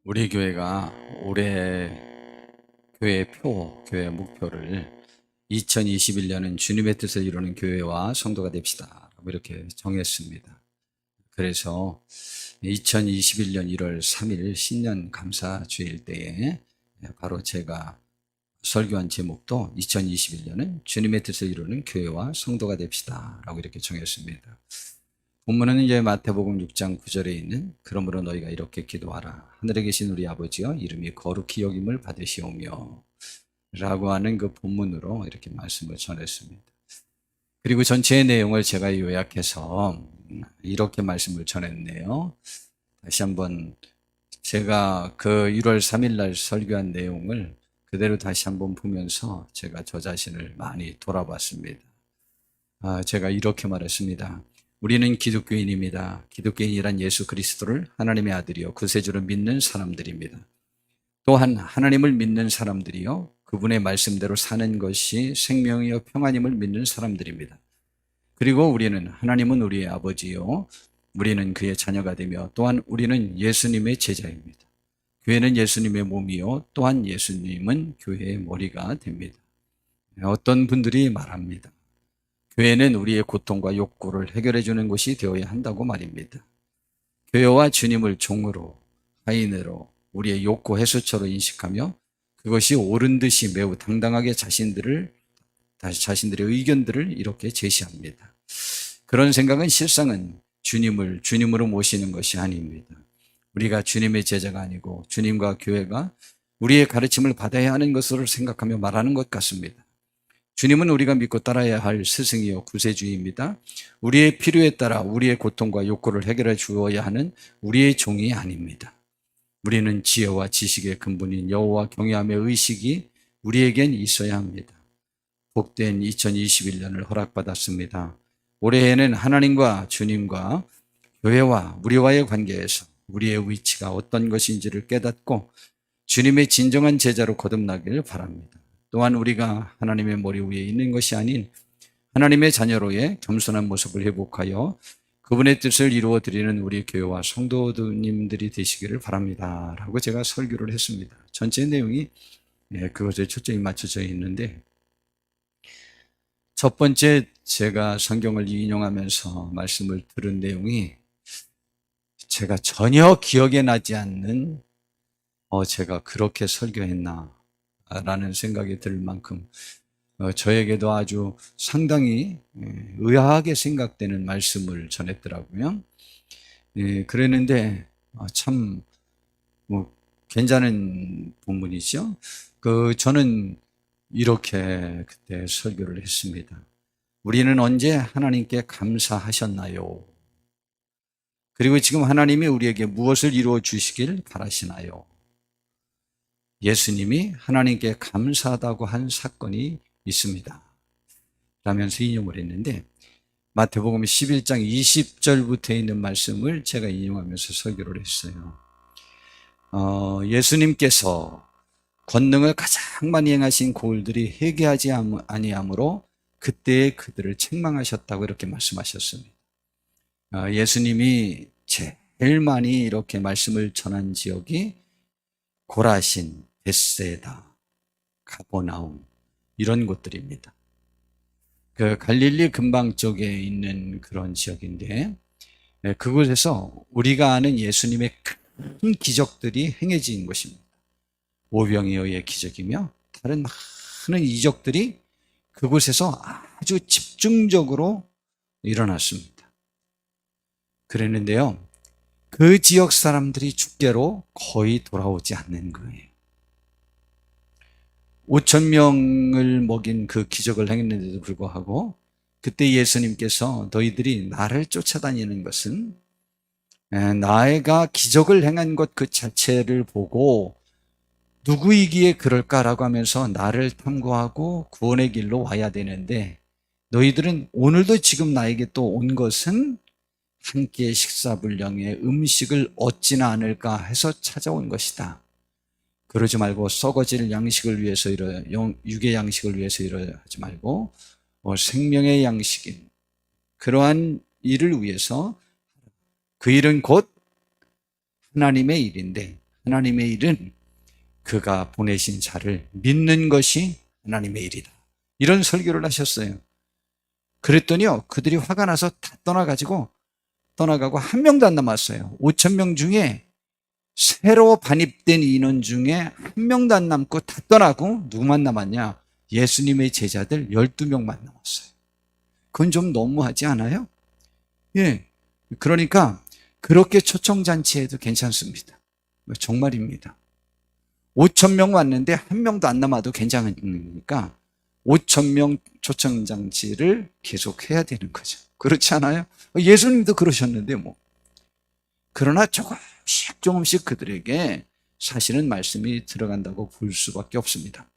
우리 교회가 올해 교회 목표를 2021년은 주님의 뜻을 이루는 교회와 성도가 됩시다. 이렇게 정했습니다. 그래서 2021년 1월 3일 신년 감사 주일 때에 바로 제가 설교한 제목도 2021년은 주님의 뜻을 이루는 교회와 성도가 됩시다. 라고 이렇게 정했습니다. 본문은 이제 마태복음 6장 9절에 있는 그러므로 너희가 이렇게 기도하라. 하늘에 계신 우리 아버지여 이름이 거룩히 여김을 받으시오며 라고 하는 그 본문으로 이렇게 말씀을 전했습니다. 그리고 전체의 내용을 제가 요약해서 이렇게 말씀을 전했네요. 다시 한번 제가 그 1월 3일 날 설교한 내용을 그대로 다시 한번 보면서 제가 저 자신을 많이 돌아봤습니다. 제가 이렇게 말했습니다. 우리는 기독교인입니다. 기독교인이란 예수 그리스도를 하나님의 아들이요 구세주로 믿는 사람들입니다. 또한 하나님을 믿는 사람들이요 그분의 말씀대로 사는 것이 생명이요 평안임을 믿는 사람들입니다. 그리고 우리는 하나님은 우리의 아버지요 우리는 그의 자녀가 되며 또한 우리는 예수님의 제자입니다. 교회는 예수님의 몸이요 또한 예수님은 교회의 머리가 됩니다. 어떤 분들이 말합니다. 교회는 우리의 고통과 욕구를 해결해 주는 곳이 되어야 한다고 말입니다. 교회와 주님을 종으로, 하인으로 우리의 욕구 해소처로 인식하며 그것이 옳은 듯이 매우 당당하게 자신들의 의견들을 이렇게 제시합니다. 그런 생각은 실상은 주님을 주님으로 모시는 것이 아닙니다. 우리가 주님의 제자가 아니고 주님과 교회가 우리의 가르침을 받아야 하는 것으로 생각하며 말하는 것 같습니다. 주님은 우리가 믿고 따라야 할 스승이요 구세주입니다. 우리의 필요에 따라 우리의 고통과 욕구를 해결해 주어야 하는 우리의 종이 아닙니다. 우리는 지혜와 지식의 근본인 여호와 경외함의 의식이 우리에겐 있어야 합니다. 복된 2021년을 허락받았습니다. 올해에는 하나님과 주님과 교회와 우리와의 관계에서 우리의 위치가 어떤 것인지를 깨닫고 주님의 진정한 제자로 거듭나길 바랍니다. 또한 우리가 하나님의 머리 위에 있는 것이 아닌 하나님의 자녀로의 겸손한 모습을 회복하여 그분의 뜻을 이루어 드리는 우리 교회와 성도님들이 되시기를 바랍니다. 라고 제가 설교를 했습니다. 전체 내용이 그것에 초점이 맞춰져 있는데 첫 번째 제가 성경을 인용하면서 말씀을 들은 내용이 제가 전혀 기억에 나지 않는 제가 그렇게 설교했나 라는 생각이 들 만큼 저에게도 아주 상당히 의아하게 생각되는 말씀을 전했더라고요. 그랬는데 참 괜찮은 본문이죠. 저는 이렇게 그때 설교를 했습니다. 우리는 언제 하나님께 감사하셨나요? 그리고 지금 하나님이 우리에게 무엇을 이루어 주시길 바라시나요? 예수님이 하나님께 감사하다고 한 사건이 있습니다. 라면서 인용을 했는데 마태복음 11장 20절부터 있는 말씀을 제가 인용하면서 설교를 했어요. 예수님께서 권능을 가장 많이 행하신 고을들이 회개하지 아니하므로 그때 그들을 책망하셨다고 이렇게 말씀하셨습니다. 예수님이 제일 많이 이렇게 말씀을 전한 지역이 고라신, 벳세다, 가버나움 이런 곳들입니다. 그 갈릴리 근방 쪽에 있는 그런 지역인데 그곳에서 우리가 아는 예수님의 큰 기적들이 행해진 것입니다. 오병이어의 기적이며 다른 많은 이적들이 그곳에서 아주 집중적으로 일어났습니다. 그랬는데요. 그 지역 사람들이 주께로 거의 돌아오지 않는 거예요. 5,000명을 먹인 그 기적을 행했는데도 불구하고 그때 예수님께서 너희들이 나를 쫓아다니는 것은 나가 기적을 행한 것 그 자체를 보고 누구이기에 그럴까라고 하면서 나를 탐구하고 구원의 길로 와야 되는데 너희들은 오늘도 지금 나에게 또 온 것은 한 끼의 식사 분량의 음식을 얻지는 않을까 해서 찾아온 것이다. 그러지 말고 썩어질 양식을 위해서 육의 양식을 위해서 하지 말고 생명의 양식인 그러한 일을 위해서 그 일은 곧 하나님의 일인데 하나님의 일은 그가 보내신 자를 믿는 것이 하나님의 일이다. 이런 설교를 하셨어요. 그랬더니요, 그들이 화가 나서 다 떠나가고 한 명도 안 남았어요. 5천 명 중에 새로 반입된 인원 중에 한 명도 안 남고 다 떠나고 누구만 남았냐? 예수님의 제자들 12명만 남았어요. 그건 좀 너무하지 않아요? 예. 그러니까 그렇게 초청잔치해도 괜찮습니다. 정말입니다. 5천 명 왔는데 한 명도 안 남아도 괜찮으니까 5천 명 초청잔치를 계속 해야 되는 거죠. 그렇지 않아요? 예수님도 그러셨는데 뭐. 그러나 조금씩 그들에게 사실은 말씀이 들어간다고 볼 수밖에 없습니다.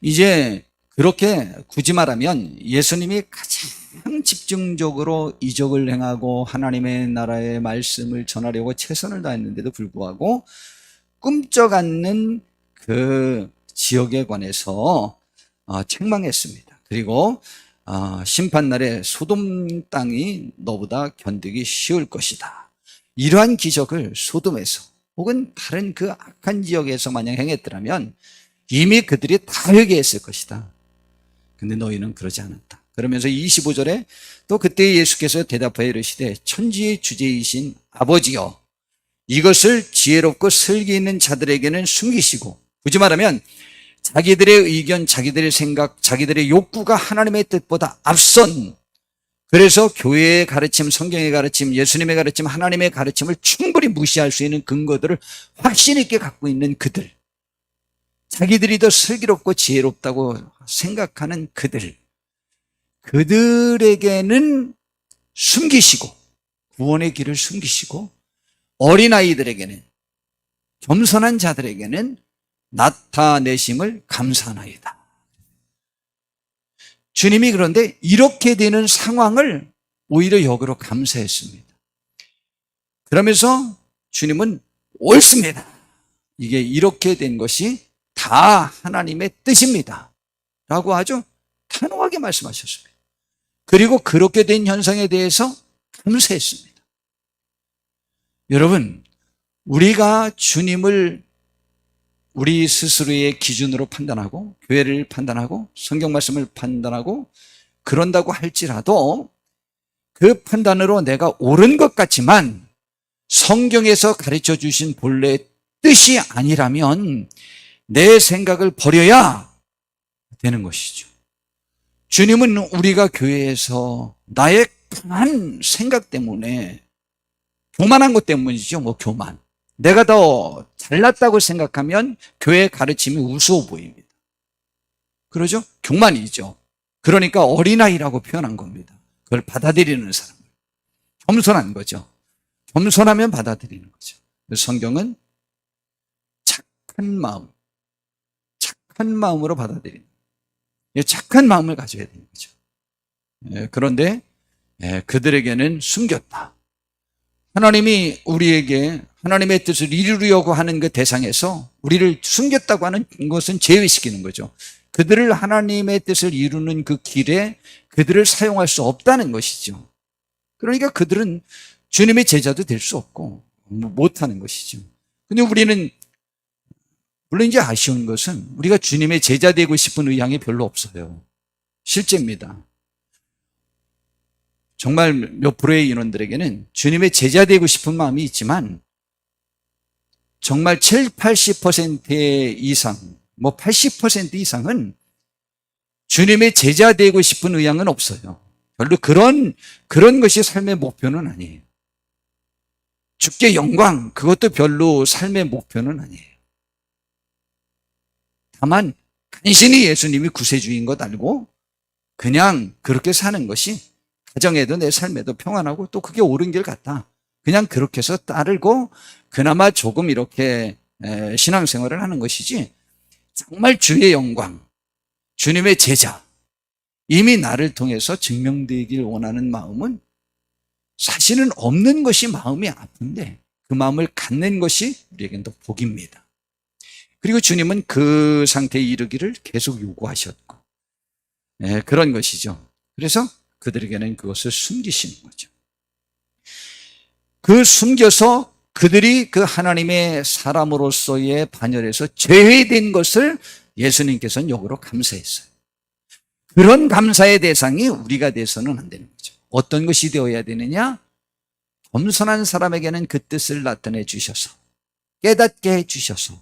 이제 그렇게 굳이 말하면 예수님이 가장 집중적으로 이적을 행하고 하나님의 나라의 말씀을 전하려고 최선을 다했는데도 불구하고 꿈쩍 않는 그 지역에 관해서 책망했습니다. 그리고 심판날에 소돔 땅이 너보다 견디기 쉬울 것이다. 이러한 기적을 소돔에서 혹은 다른 그 악한 지역에서 만약 행했더라면 이미 그들이 다 회개했을 것이다. 근데 너희는 그러지 않았다. 그러면서 25절에 또 그때 예수께서 대답하여 이르시되 천지의 주제이신 아버지여 이것을 지혜롭고 슬기 있는 자들에게는 숨기시고, 굳이 말하면 자기들의 의견, 자기들의 생각, 자기들의 욕구가 하나님의 뜻보다 앞선, 그래서 교회의 가르침, 성경의 가르침, 예수님의 가르침, 하나님의 가르침을 충분히 무시할 수 있는 근거들을 확신 있게 갖고 있는 그들, 자기들이 더 슬기롭고 지혜롭다고 생각하는 그들에게는 숨기시고, 구원의 길을 숨기시고, 어린아이들에게는, 겸손한 자들에게는 나타내심을 감사하나이다. 주님이 그런데 이렇게 되는 상황을 오히려 역으로 감사했습니다. 그러면서 주님은 옳습니다. 이게 이렇게 된 것이 다 하나님의 뜻입니다. 라고 아주 단호하게 말씀하셨습니다. 그리고 그렇게 된 현상에 대해서 감사했습니다. 여러분, 우리가 주님을 우리 스스로의 기준으로 판단하고 교회를 판단하고 성경 말씀을 판단하고 그런다고 할지라도 그 판단으로 내가 옳은 것 같지만 성경에서 가르쳐 주신 본래 뜻이 아니라면 내 생각을 버려야 되는 것이죠. 주님은 우리가 교회에서 나의 강한 생각 때문에 교만한 것 때문이죠. 교만. 내가 더 잘났다고 생각하면 교회 가르침이 우스워 보입니다. 그러죠? 교만이죠. 그러니까 어린아이라고 표현한 겁니다. 그걸 받아들이는 사람. 겸손한 거죠. 겸손하면 받아들이는 거죠. 성경은 착한 마음으로 받아들이는 거예요. 착한 마음을 가져야 되는 거죠. 그런데 그들에게는 숨겼다. 하나님이 우리에게 하나님의 뜻을 이루려고 하는 그 대상에서 우리를 숨겼다고 하는 것은 제외시키는 거죠. 그들을 하나님의 뜻을 이루는 그 길에 그들을 사용할 수 없다는 것이죠. 그러니까 그들은 주님의 제자도 될 수 없고 못하는 것이죠. 근데 우리는 물론 이제 아쉬운 것은 우리가 주님의 제자 되고 싶은 의향이 별로 없어요. 실제입니다. 정말 몇 프로의 인원들에게는 주님의 제자 되고 싶은 마음이 있지만 정말 7, 80% 이상, 80% 이상은 주님의 제자 되고 싶은 의향은 없어요. 별로 그런 것이 삶의 목표는 아니에요. 주께 영광, 그것도 별로 삶의 목표는 아니에요. 다만 간신히 예수님이 구세주인 것 알고 그냥 그렇게 사는 것이 가정에도 내 삶에도 평안하고 또 그게 옳은 길 같다. 그냥 그렇게 해서 따르고 그나마 조금 이렇게 신앙생활을 하는 것이지 정말 주의 영광, 주님의 제자, 이미 나를 통해서 증명되길 원하는 마음은 사실은 없는 것이 마음이 아픈데 그 마음을 갖는 것이 우리에겐 더 복입니다. 그리고 주님은 그 상태에 이르기를 계속 요구하셨고 그런 것이죠. 그래서 그들에게는 그것을 숨기시는 거죠. 그 숨겨서 그들이 그 하나님의 사람으로서의 반열에서 제외된 것을 예수님께서는 역으로 감사했어요. 그런 감사의 대상이 우리가 돼서는 안 되는 거죠. 어떤 것이 되어야 되느냐? 겸손한 사람에게는 그 뜻을 나타내 주셔서, 깨닫게 해 주셔서,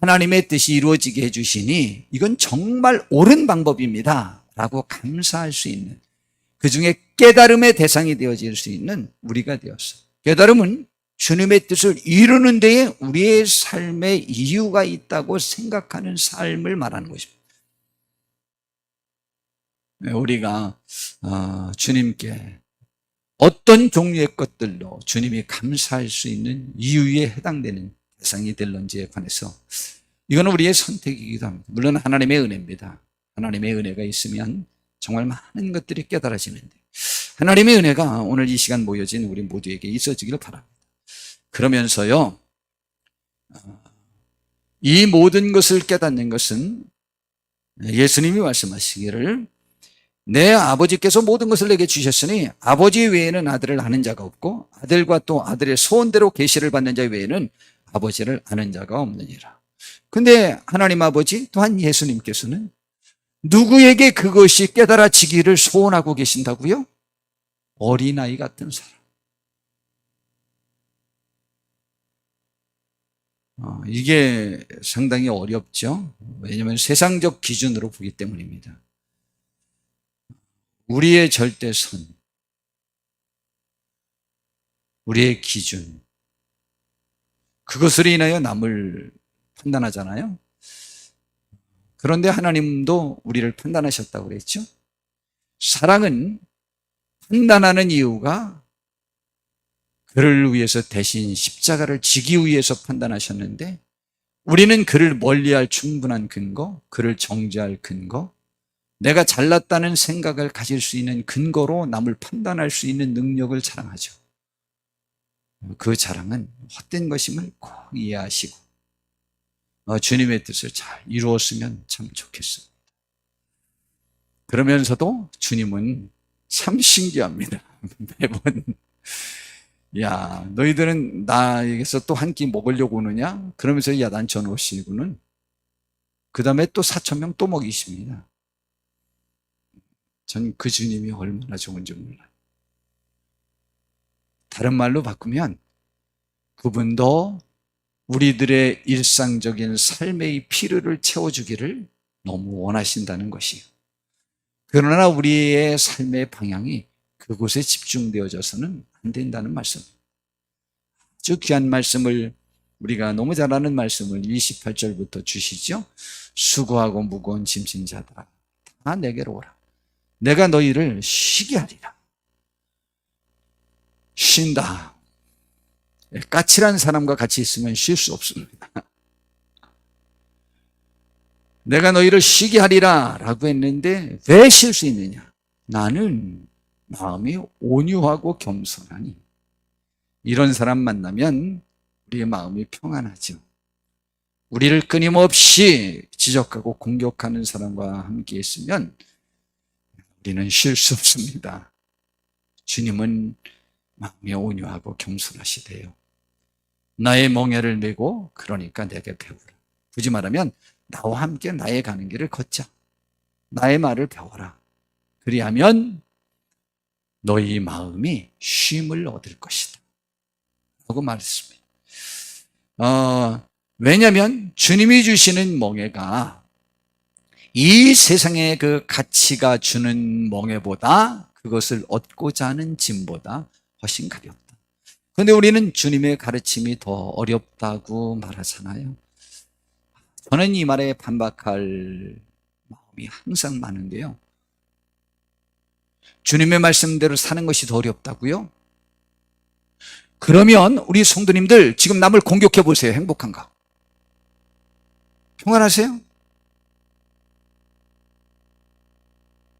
하나님의 뜻이 이루어지게 해 주시니 이건 정말 옳은 방법입니다 라고 감사할 수 있는, 그 중에 깨달음의 대상이 되어질 수 있는 우리가 되었어요. 깨달음은 주님의 뜻을 이루는 데에 우리의 삶에 이유가 있다고 생각하는 삶을 말하는 것입니다. 우리가 주님께 어떤 종류의 것들로 주님이 감사할 수 있는 이유에 해당되는 대상이 될런지에 관해서, 이거는 우리의 선택이기도 합니다. 물론 하나님의 은혜입니다. 하나님의 은혜가 있으면 정말 많은 것들이 깨달아지는데, 하나님의 은혜가 오늘 이 시간 모여진 우리 모두에게 있어지기를 바랍니다. 그러면서요, 이 모든 것을 깨닫는 것은 예수님이 말씀하시기를 내 아버지께서 모든 것을 내게 주셨으니 아버지 외에는 아들을 아는 자가 없고 아들과 또 아들의 소원대로 계시를 받는 자 외에는 아버지를 아는 자가 없느니라. 근데 하나님 아버지 또한 예수님께서는 누구에게 그것이 깨달아지기를 소원하고 계신다고요? 어린아이 같은 사람. 이게 상당히 어렵죠. 왜냐하면 세상적 기준으로 보기 때문입니다. 우리의 절대선, 우리의 기준, 그것으로 인하여 남을 판단하잖아요. 그런데 하나님도 우리를 판단하셨다고 그랬죠. 사랑은 판단하는 이유가 그를 위해서 대신 십자가를 지기 위해서 판단하셨는데, 우리는 그를 멀리할 충분한 근거, 그를 정죄할 근거, 내가 잘났다는 생각을 가질 수 있는 근거로 남을 판단할 수 있는 능력을 자랑하죠. 그 자랑은 헛된 것임을 꼭 이해하시고 주님의 뜻을 잘 이루었으면 참 좋겠습니다. 그러면서도 주님은 참 신기합니다. 매번 야, 너희들은 나에게서 또 한 끼 먹으려고 오느냐? 그러면서 야단쳐 놓으시고는 그 다음에 또 4,000명 또 먹이십니다. 전 그 주님이 얼마나 좋은지 몰라요. 다른 말로 바꾸면 그분도 우리들의 일상적인 삶의 필요를 채워주기를 너무 원하신다는 것이에요. 그러나 우리의 삶의 방향이 그곳에 집중되어져서는 안 된다는 말씀. 아주 귀한 말씀을, 우리가 너무 잘 아는 말씀을 28절부터 주시죠. 수고하고 무거운 짐진 자들아 다 내게로 오라. 내가 너희를 쉬게 하리라. 쉰다. 까칠한 사람과 같이 있으면 쉴 수 없습니다. 내가 너희를 쉬게 하리라 라고 했는데 왜 쉴 수 있느냐? 나는 마음이 온유하고 겸손하니. 이런 사람 만나면 우리의 마음이 평안하죠. 우리를 끊임없이 지적하고 공격하는 사람과 함께 있으면 우리는 쉴 수 없습니다. 주님은 마음이 온유하고 겸손하시대요. 나의 멍에를 메고 그러니까 내게 배우라. 굳이 말하면 나와 함께 나의 가는 길을 걷자. 나의 말을 배워라. 그리하면 너희 마음이 쉼을 얻을 것이다 라고 말했습니다. 왜냐하면 주님이 주시는 멍에가 이 세상의 그 가치가 주는 멍에보다, 그것을 얻고자 하는 짐보다 훨씬 가볍다. 그런데 우리는 주님의 가르침이 더 어렵다고 말하잖아요. 저는 이 말에 반박할 마음이 항상 많은데요. 주님의 말씀대로 사는 것이 더 어렵다고요? 그러면 우리 성도님들 지금 남을 공격해 보세요. 행복한가? 평안하세요?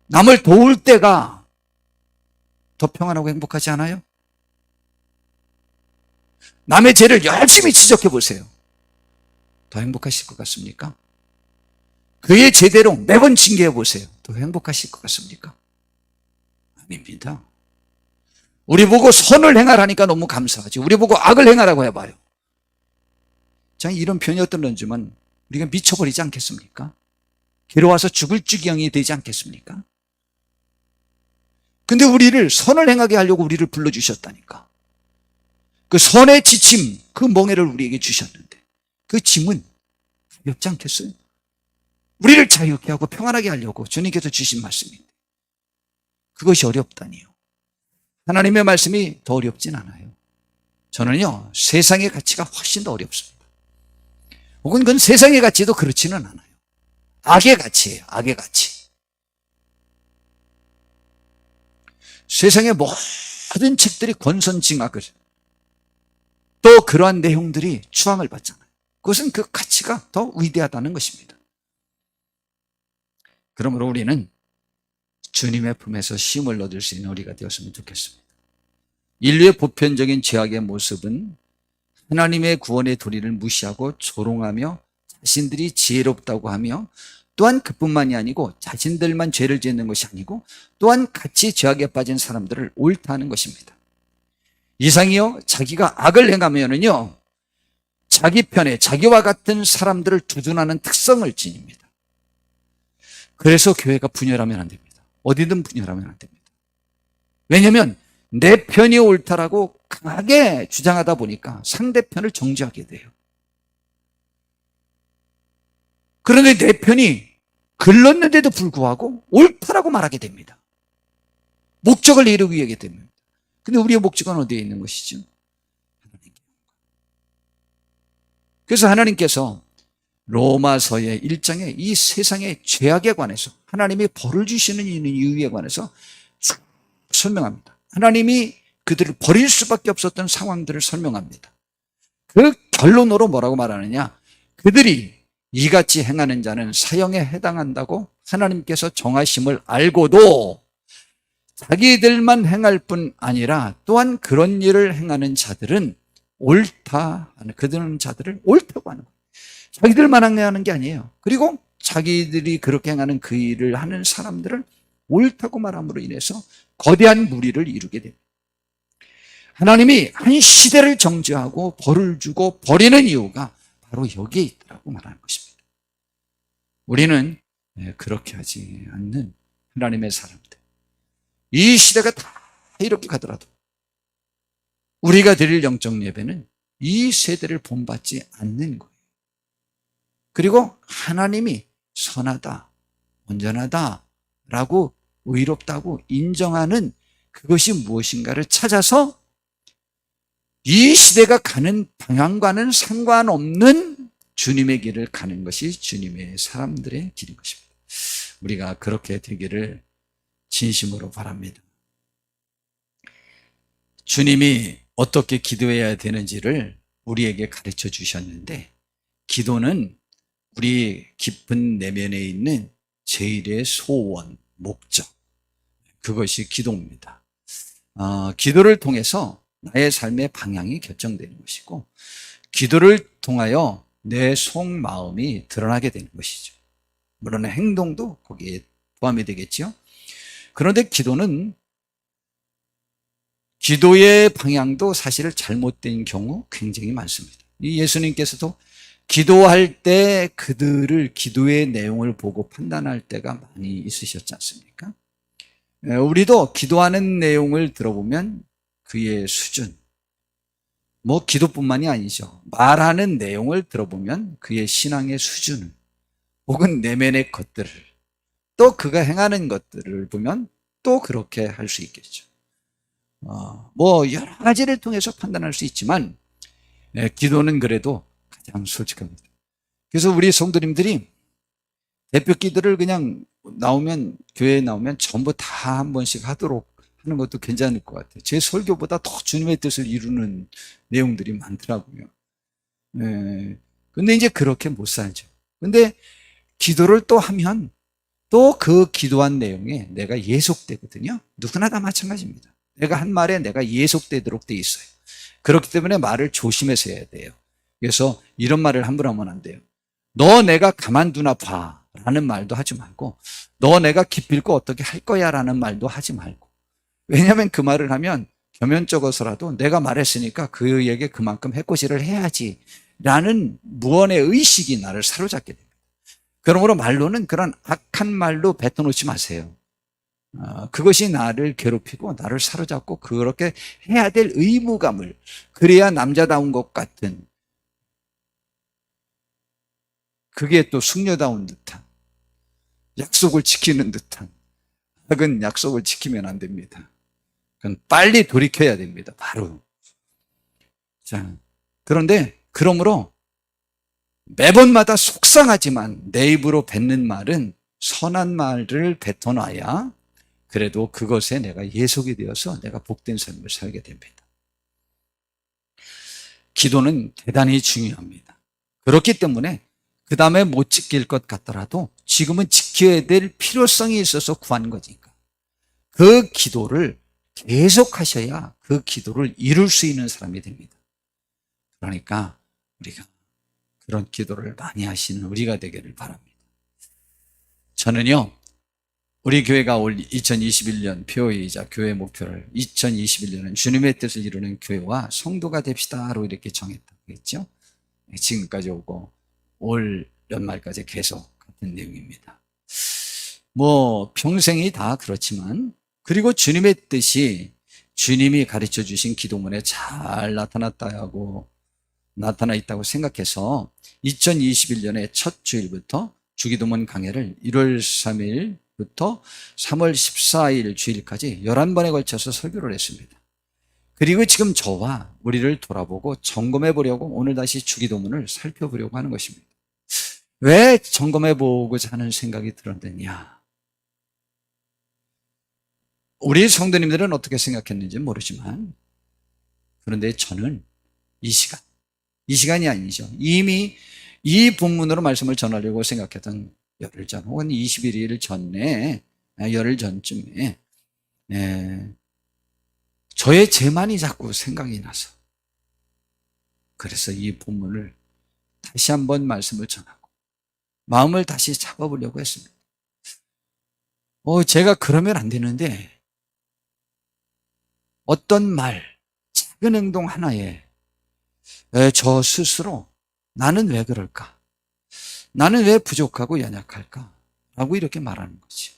남을 도울 때가 더 평안하고 행복하지 않아요? 남의 죄를 열심히 지적해 보세요. 더 행복하실 것 같습니까? 그의 죄대로 매번 징계해 보세요. 더 행복하실 것 같습니까? 아닙니다. 우리 보고 선을 행하라니까 너무 감사하지. 우리 보고 악을 행하라고 해봐요. 자, 이런 표현이 어떨런지만 우리가 미쳐버리지 않겠습니까? 괴로워서 죽을 지경이 되지 않겠습니까? 근데 우리를 선을 행하게 하려고 우리를 불러주셨다니까. 그 선의 지침, 그 멍에를 우리에게 주셨는데 그 짐은 가볍지 않겠어요? 우리를 자유케 하고 평안하게 하려고 주님께서 주신 말씀인데 그것이 어렵다니요. 하나님의 말씀이 더 어렵진 않아요. 저는요, 세상의 가치가 훨씬 더 어렵습니다. 혹은 그건 세상의 가치도 그렇지는 않아요. 악의 가치예요. 악의 가치. 세상의 모든 책들이 권선징악을, 또 그러한 내용들이 추앙을 받잖아요. 그것은 그 가치가 더 위대하다는 것입니다. 그러므로 우리는 주님의 품에서 쉼을 얻을 수 있는 우리가 되었으면 좋겠습니다. 인류의 보편적인 죄악의 모습은 하나님의 구원의 도리를 무시하고 조롱하며 자신들이 지혜롭다고 하며, 또한 그뿐만이 아니고 자신들만 죄를 짓는 것이 아니고 또한 같이 죄악에 빠진 사람들을 옳다 하는 것입니다. 이상이요, 자기가 악을 행하면은요, 자기 편에 자기와 같은 사람들을 두둔하는 특성을 지닙니다. 그래서 교회가 분열하면 안 됩니다. 어디든 분열하면 안 됩니다. 왜냐하면 내 편이 옳다라고 강하게 주장하다 보니까 상대편을 정죄하게 돼요. 그런데 내 편이 글렀는데도 불구하고 옳다라고 말하게 됩니다. 목적을 이루기 위하게 됩니다. 근데 우리의 목적은 어디에 있는 것이죠? 그래서 하나님께서 로마서의 1장에 이 세상의 죄악에 관해서 하나님이 벌을 주시는 이유에 관해서 설명합니다. 하나님이 그들을 버릴 수밖에 없었던 상황들을 설명합니다. 그 결론으로 뭐라고 말하느냐? 그들이 이같이 행하는 자는 사형에 해당한다고 하나님께서 정하심을 알고도 자기들만 행할 뿐 아니라 또한 그런 일을 행하는 자들은 옳다 하는, 그들은 자들을 옳다고 하는 거예요. 자기들만 행하는 게 아니에요. 그리고 자기들이 그렇게 행하는 그 일을 하는 사람들을 옳다고 말함으로 인해서 거대한 무리를 이루게 됩니다. 하나님이 한 시대를 정죄하고 벌을 주고 버리는 이유가 바로 여기에 있다고 말하는 것입니다. 우리는 그렇게 하지 않는 하나님의 사람들, 이 시대가 다 이렇게 가더라도 우리가 드릴 영적 예배는 이 세대를 본받지 않는 거예요. 그리고 하나님이 선하다, 온전하다 라고 의롭다고 인정하는 그것이 무엇인가를 찾아서 이 시대가 가는 방향과는 상관없는 주님의 길을 가는 것이 주님의 사람들의 길인 것입니다. 우리가 그렇게 되기를 진심으로 바랍니다. 주님이 어떻게 기도해야 되는지를 우리에게 가르쳐 주셨는데, 기도는 우리 깊은 내면에 있는 제일의 소원, 목적, 그것이 기도입니다. 기도를 통해서 나의 삶의 방향이 결정되는 것이고, 기도를 통하여 내 속마음이 드러나게 되는 것이죠. 물론 행동도 거기에 포함이 되겠죠. 그런데 기도의 방향도 사실 잘못된 경우 굉장히 많습니다. 이 예수님께서도 기도할 때 그들을 기도의 내용을 보고 판단할 때가 많이 있으셨지 않습니까? 우리도 기도하는 내용을 들어보면 그의 수준, 기도뿐만이 아니죠. 말하는 내용을 들어보면 그의 신앙의 수준을, 혹은 내면의 것들을, 또 그가 행하는 것들을 보면 또 그렇게 할 수 있겠죠. 여러 가지를 통해서 판단할 수 있지만, 기도는 그래도 가장 솔직합니다. 그래서 우리 성도님들이 대표 기도를 그냥 교회에 나오면 전부 다 한 번씩 하도록 하는 것도 괜찮을 것 같아요. 제 설교보다 더 주님의 뜻을 이루는 내용들이 많더라고요. 근데 이제 그렇게 못 살죠. 근데 기도를 또 하면 또 그 기도한 내용에 내가 예속되거든요. 누구나 다 마찬가지입니다. 내가 한 말에 내가 예속되도록 돼 있어요. 그렇기 때문에 말을 조심해서 해야 돼요. 그래서 이런 말을 함부로 하면 안 돼요. 너 내가 가만두나 봐 라는 말도 하지 말고, 너 내가 기필코 어떻게 할 거야 라는 말도 하지 말고. 왜냐하면 그 말을 하면 겸연쩍어서라도 내가 말했으니까 그에게 그만큼 해코지를 해야지 라는 무언의 의식이 나를 사로잡게 됩니다. 그러므로 말로는 그런 악한 말로 뱉어놓지 마세요. 그것이 나를 괴롭히고 나를 사로잡고 그렇게 해야 될 의무감을, 그래야 남자다운 것 같은, 그게 또 숙녀다운 듯한, 약속을 지키는 듯한, 악은 약속을 지키면 안 됩니다. 그건 빨리 돌이켜야 됩니다. 바로. 자, 그런데 그러므로 매번마다 속상하지만 내 입으로 뱉는 말은 선한 말을 뱉어놔야 그래도 그것에 내가 예속이 되어서 내가 복된 삶을 살게 됩니다. 기도는 대단히 중요합니다. 그렇기 때문에 그 다음에 못 지킬 것 같더라도 지금은 지켜야 될 필요성이 있어서 구한 거니까 그 기도를 계속하셔야 그 기도를 이룰 수 있는 사람이 됩니다. 그러니까 우리가 그런 기도를 많이 하시는 우리가 되기를 바랍니다. 저는요, 우리 교회가 올 2021년 표이자 교회 목표를 2021년은 주님의 뜻을 이루는 교회와 성도가 됩시다로 이렇게 정했다고 했죠. 지금까지 오고 올 연말까지 계속 같은 내용입니다. 뭐 평생이 다 그렇지만, 그리고 주님의 뜻이 주님이 가르쳐 주신 기도문에 잘 나타나 있다고 생각해서 2021년의 첫 주일부터 주기도문 강해를 1월 3일부터 3월 14일 주일까지 11번에 걸쳐서 설교를 했습니다. 그리고 지금 저와 우리를 돌아보고 점검해 보려고 오늘 다시 주기도문을 살펴보려고 하는 것입니다. 왜 점검해 보고자 하는 생각이 들었느냐? 우리 성도님들은 어떻게 생각했는지 모르지만, 그런데 저는 이 시간이 아니죠. 이미 이 본문으로 말씀을 전하려고 생각했던 열흘 전 혹은 21일 전에, 열흘 전쯤에 저의 죄만이 자꾸 생각이 나서, 그래서 이 본문을 다시 한번 말씀을 전하고 마음을 다시 잡아보려고 했습니다. 제가 그러면 안 되는데 어떤 말, 작은 행동 하나에 저 스스로 나는 왜 그럴까? 나는 왜 부족하고 연약할까? 라고 이렇게 말하는 거지.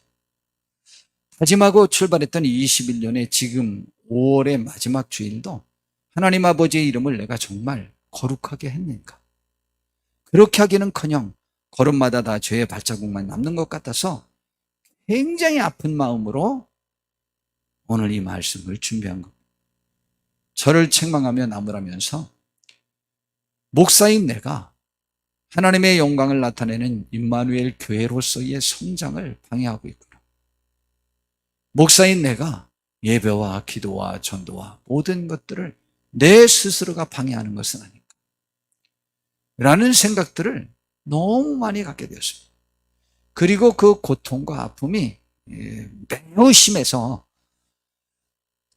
다짐하고 출발했던 21년의 지금 5월의 마지막 주일도 하나님 아버지의 이름을 내가 정말 거룩하게 했는가? 그렇게 하기는커녕 걸음마다 다 죄의 발자국만 남는 것 같아서 굉장히 아픈 마음으로 오늘 이 말씀을 준비한 겁니다. 저를 책망하며 나무라면서 목사인 내가 하나님의 영광을 나타내는 임마누엘 교회로서의 성장을 방해하고 있구나. 목사인 내가 예배와 기도와 전도와 모든 것들을 내 스스로가 방해하는 것은 아닌가 라는 생각들을 너무 많이 갖게 되었습니다. 그리고 그 고통과 아픔이 매우 심해서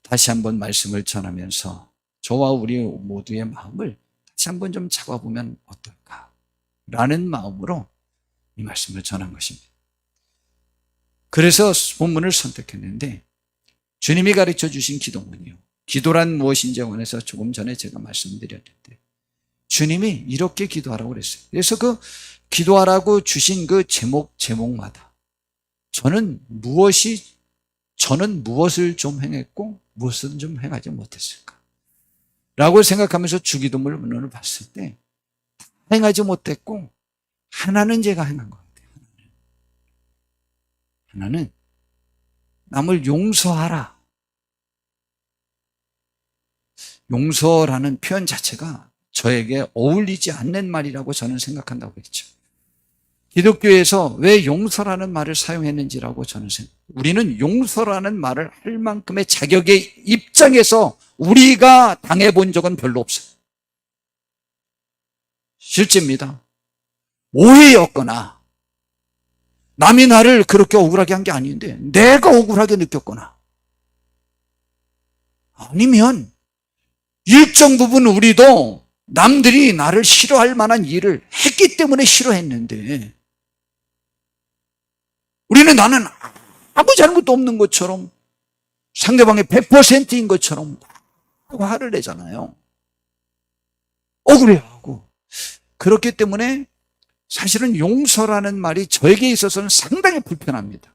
다시 한번 말씀을 전하면서 저와 우리 모두의 마음을 다시 한번 좀 잡아보면 어떨까 라는 마음으로 이 말씀을 전한 것입니다. 그래서 본문을 선택했는데, 주님이 가르쳐 주신 기도문이요, 기도란 무엇인지에 관해서 조금 전에 제가 말씀드렸는데 주님이 이렇게 기도하라고 그랬어요. 그래서 그 기도하라고 주신 그 제목마다 저는 무엇을 좀 행했고 무엇은 좀 행하지 못했을까 라고 생각하면서 주기도문을 봤을 때 행하지 못했고 하나는 제가 행한 것 같아요. 하나는 남을 용서하라. 용서라는 표현 자체가 저에게 어울리지 않는 말이라고 저는 생각한다고 했죠. 기독교에서 왜 용서라는 말을 사용했는지라고 저는 우리는 용서라는 말을 할 만큼의 자격의 입장에서 우리가 당해본 적은 별로 없어요. 실제입니다. 오해였거나 남이 나를 그렇게 억울하게 한 게 아닌데 내가 억울하게 느꼈거나, 아니면 일정 부분 우리도 남들이 나를 싫어할 만한 일을 했기 때문에 싫어했는데 우리는 나는 아무 잘못도 없는 것처럼, 상대방의 100%인 것처럼 자꾸 화를 내잖아요. 억울해하고. 그렇기 때문에 사실은 용서라는 말이 저에게 있어서는 상당히 불편합니다.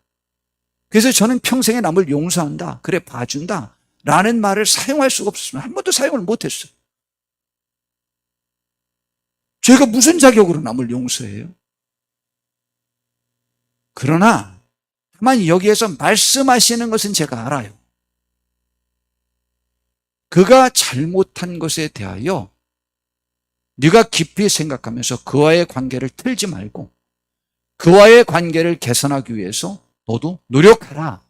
그래서 저는 평생에 남을 용서한다, 그래 봐준다 라는 말을 사용할 수가 없었으면 한 번도 사용을 못했어요. 제가 무슨 자격으로 남을 용서해요? 그러나 다만 여기에서 말씀하시는 것은 제가 알아요. 그가 잘못한 것에 대하여 네가 깊이 생각하면서 그와의 관계를 틀지 말고 그와의 관계를 개선하기 위해서 너도 노력하라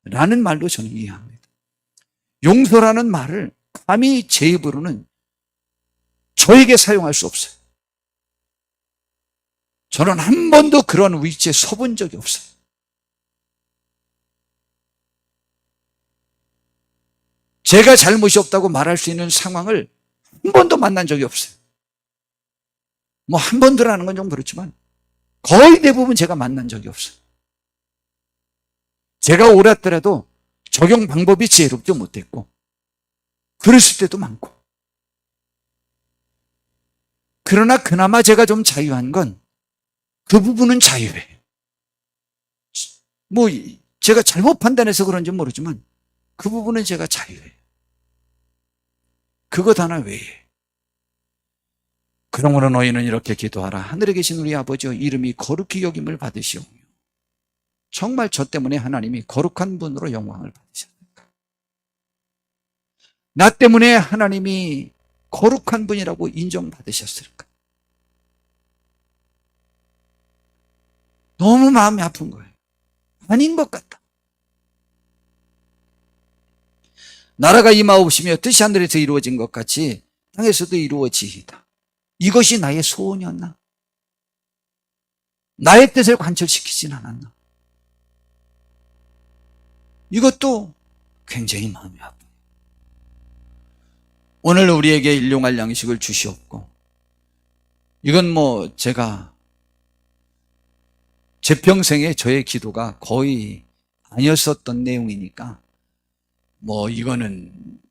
라는 말로 저는 이해합니다. 용서라는 말을 감히 제 입으로는 저에게 사용할 수 없어요. 저는 한 번도 그런 위치에 서본 적이 없어요. 제가 잘못이 없다고 말할 수 있는 상황을 한 번도 만난 적이 없어요. 뭐 한 번도라는 건 좀 그렇지만 거의 대부분 제가 만난 적이 없어요. 제가 옳았더라도 적용 방법이 지혜롭지 못했고 그랬을 때도 많고, 그러나 그나마 제가 좀 자유한 건 그 부분은 자유예요. 뭐 제가 잘못 판단해서 그런지 모르지만 그 부분은 제가 자유예요. 그것 하나 외에. 그러므로 너희는 이렇게 기도하라. 하늘에 계신 우리 아버지여, 이름이 거룩히 여김을 받으시오며 정말 저 때문에 하나님이 거룩한 분으로 영광을 받으셨을까? 나 때문에 하나님이 거룩한 분이라고 인정받으셨을까? 너무 마음이 아픈 거예요. 아닌 것 같다. 나라가 임하옵시며 뜻이 하늘에서 이루어진 것 같이 땅에서도 이루어지이다. 이것이 나의 소원이었나? 나의 뜻을 관철시키진 않았나? 이것도 굉장히 마음이 아파요. 오늘 우리에게 일용할 양식을 주시옵고, 이건 뭐 제가 제 평생에 저의 기도가 거의 아니었었던 내용이니까 뭐 이거는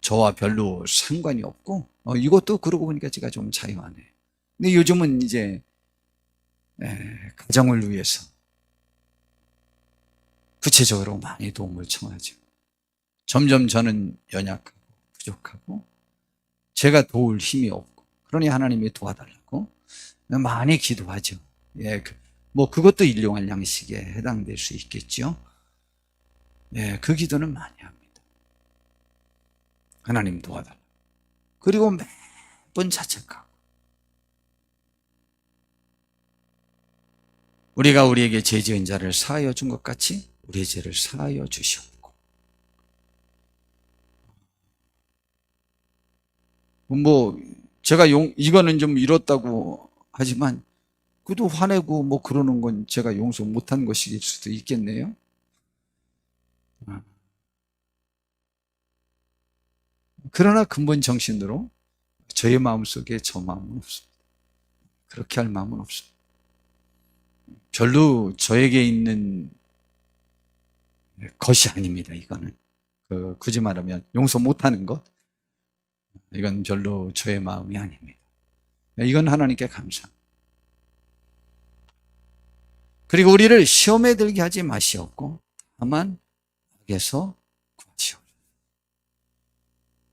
저와 별로 상관이 없고, 이것도 그러고 보니까 제가 좀 자유하네요. 근데 요즘은 이제 가정을 위해서 구체적으로 많이 도움을 청하죠. 점점 저는 연약하고 부족하고 제가 도울 힘이 없고, 그러니 하나님이 도와달라고 많이 기도하죠. 예, 뭐 그것도 일용할 양식에 해당될 수 있겠죠. 예, 그 기도는 많이 합니다. 하나님 도와달라. 그리고 매번 자책하고, 우리가 우리에게 죄 지은 자를 사하여 준 것 같이 우리의 죄를 사하여 주시옵고. 뭐 제가 이거는 좀 이렇다고 하지만 그래도 화내고 뭐 그러는 건 제가 용서 못한 것일 수도 있겠네요. 그러나 근본 정신으로 저의 마음속에 저 마음은 없습니다. 그렇게 할 마음은 없습니다. 별로 저에게 있는 것이 아닙니다. 이거는 굳이 말하면 용서 못하는 것, 이건 별로 저의 마음이 아닙니다. 이건 하나님께 감사합니다. 그리고 우리를 시험에 들게 하지 마시옵고 다만 악에서 구하시오.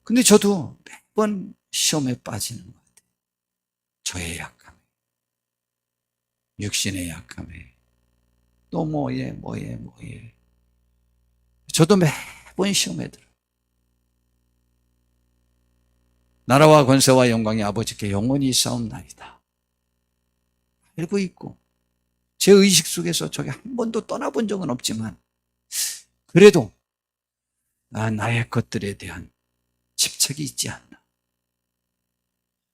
근데 저도 매번 시험에 빠지는 것 같아요. 저의 약함에, 육신의 약함에, 또 뭐에 저도 매번 시험에 들어요. 나라와 권세와 영광이 아버지께 영원히 싸움나이다. 알고 있고 제 의식 속에서 저게 한 번도 떠나본 적은 없지만 그래도 나의 것들에 대한 집착이 있지 않나.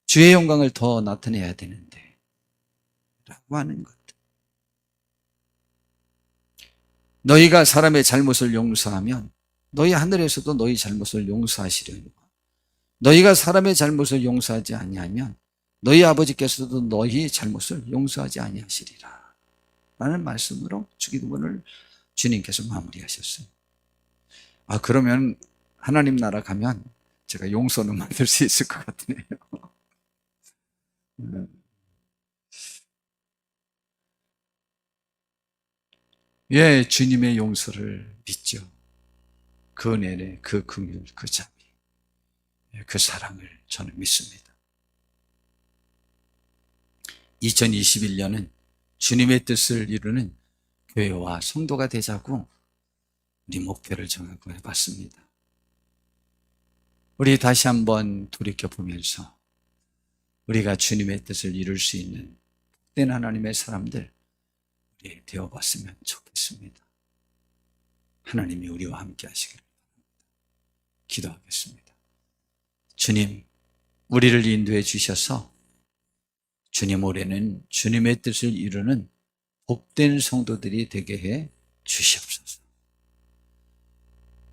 주의 영광을 더 나타내야 되는데 라고 하는 것. 너희가 사람의 잘못을 용서하면 너희 하늘에서도 너희 잘못을 용서하시려니와 너희가 사람의 잘못을 용서하지 아니하면 너희 아버지께서도 너희 잘못을 용서하지 아니하시리라 라는 말씀으로 주기도문을 주님께서 마무리하셨어요. 그러면 하나님 나라 가면 제가 용서는 만들 수 있을 것 같네요. 예, 주님의 용서를 믿죠. 그 은혜, 그 긍휼, 그 자비, 그 사랑을 저는 믿습니다. 2021년은 주님의 뜻을 이루는 교회와 성도가 되자고 우리 목표를 정하고 해봤습니다. 우리 다시 한번 돌이켜보면서 우리가 주님의 뜻을 이룰 수 있는 복된 하나님의 사람들 우리 되어봤으면 좋겠습니다. 하나님이 우리와 함께 하시기를 바랍니다. 기도하겠습니다. 주님, 우리를 인도해 주셔서 주님 올해는 주님의 뜻을 이루는 복된 성도들이 되게 해 주시옵소서.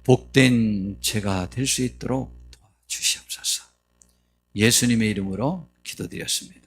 복된 제가 될 수 있도록 도와주시옵소서. 예수님의 이름으로 기도드렸습니다.